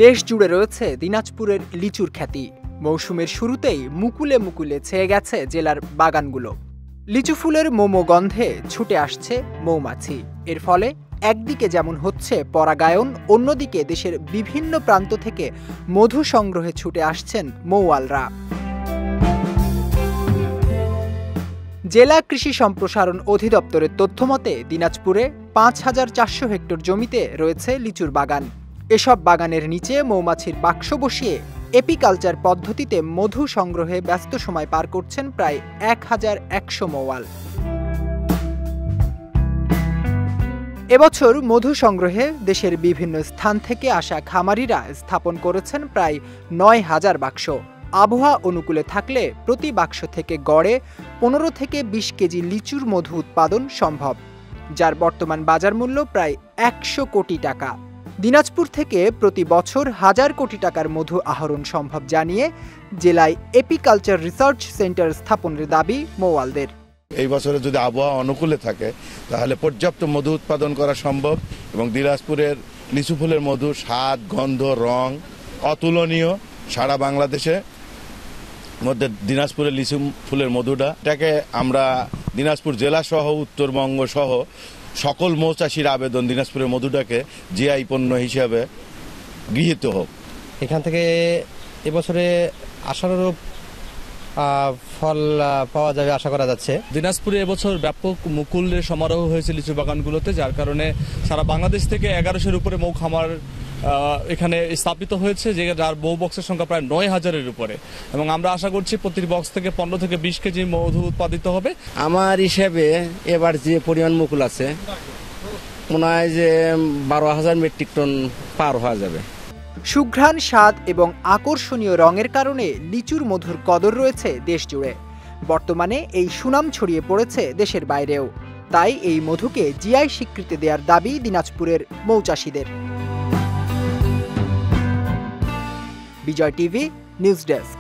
দেশ জুড়ে রয়েছে দিনাজপুরের লিচুর খ্যাতি। মৌসুমের শুরুতেই মুকুলে মুকুলে ছেয়ে গেছে জেলার বাগানগুলো। লিচু ফুলের মোমো গন্ধে ছুটে আসছে মৌমাছি। এর ফলে একদিকে যেমন হচ্ছে পরাগায়ন, অন্যদিকে দেশের বিভিন্ন প্রান্ত থেকে মধু সংগ্রহে ছুটে আসছেন মৌয়ালরা। জেলা কৃষি সম্প্রসারণ অধিদপ্তরের তথ্যমতে দিনাজপুরে ৫,৪০০ হেক্টর জমিতে রয়েছে লিচুর বাগান। এসব বাগানের নিচে মৌমাছির বাক্স বসিয়ে এপিকালচার পদ্ধতিতে মধু সংগ্রহে ব্যস্ত সময় পার করছেন প্রায় ১,১০০ মৌয়াল। এবছর মধু সংগ্রহে দেশের বিভিন্ন স্থান থেকে আসা খামারিরা স্থাপন করেছেন প্রায় ৯,০০০ বাক্স। আবহাওয়া অনুকূলে থাকলে প্রতি বাক্স থেকে গড়ে ১৫ থেকে ২০ কেজি লিচুর মধু উৎপাদন সম্ভব, যার বর্তমান বাজার মূল্য প্রায় ১০০ কোটি টাকা। দিনাজপুর থেকে প্রতি বছর ১,০০০ কোটি টাকার মধু আহরণ সম্ভব জানিয়ে জেলায় এপিকালচার রিসার্চ সেন্টার স্থাপনের দাবি মৌয়ালদের। এই বছরে যদি আবহাওয়া অনুকূলে থাকে তাহলে পর্যাপ্ত মধু উৎপাদন করা সম্ভব এবং দিনাজপুরের লিচু ফুলের মধু স্বাদ, গন্ধ, রং অতুলনীয়। সারা বাংলাদেশে মধ্যে দিনাজপুরের লিচু ফুলের মধুটা, এটাকে আমরা দিনাজপুর জেলা সহ উত্তরবঙ্গ সহ সকল মৌচাষীর আবেদন দিনাজপুরের মধুটাকে জিআই পণ্য হিসাবে গৃহীত হোক। এখান থেকে এবছরে আশানুরূপ ফল পাওয়া যাবে আশা করা যাচ্ছে। দিনাজপুরে এবছর ব্যাপক মুকুলের সমারোহ হয়েছে লিচু বাগানগুলোতে, যার কারণে সারা বাংলাদেশ থেকে ১১০০-এর উপরে মৌ খামার এখানে স্থাপিত হয়েছে, যার মৌ বক্সের সংখ্যা প্রায় ৯,০০০-এর উপরে, এবং আমরা আশা করছি প্রতি বক্স থেকে ১৫ থেকে ২০ কেজি মধু উৎপাদিত হবে। আমার হিসেবে এবার যে পরিমাণ মুকুল আছে মনে হয় যে ১২,০০০ মেট্রিক টন পার হওয়া যাবে। সুঘ্রাণ, স্বাদ এবং আকর্ষণীয় রঙের কারণে লিচুর মধুর কদর রয়েছে দেশ জুড়ে। বর্তমানে এই সুনাম ছড়িয়ে পড়েছে দেশের বাইরেও। তাই এই মধুকে জিআই স্বীকৃতি দেওয়ার দাবি দিনাজপুরের মৌচাষীদের। বিজয় টিভি নিউজ ডেস্ক।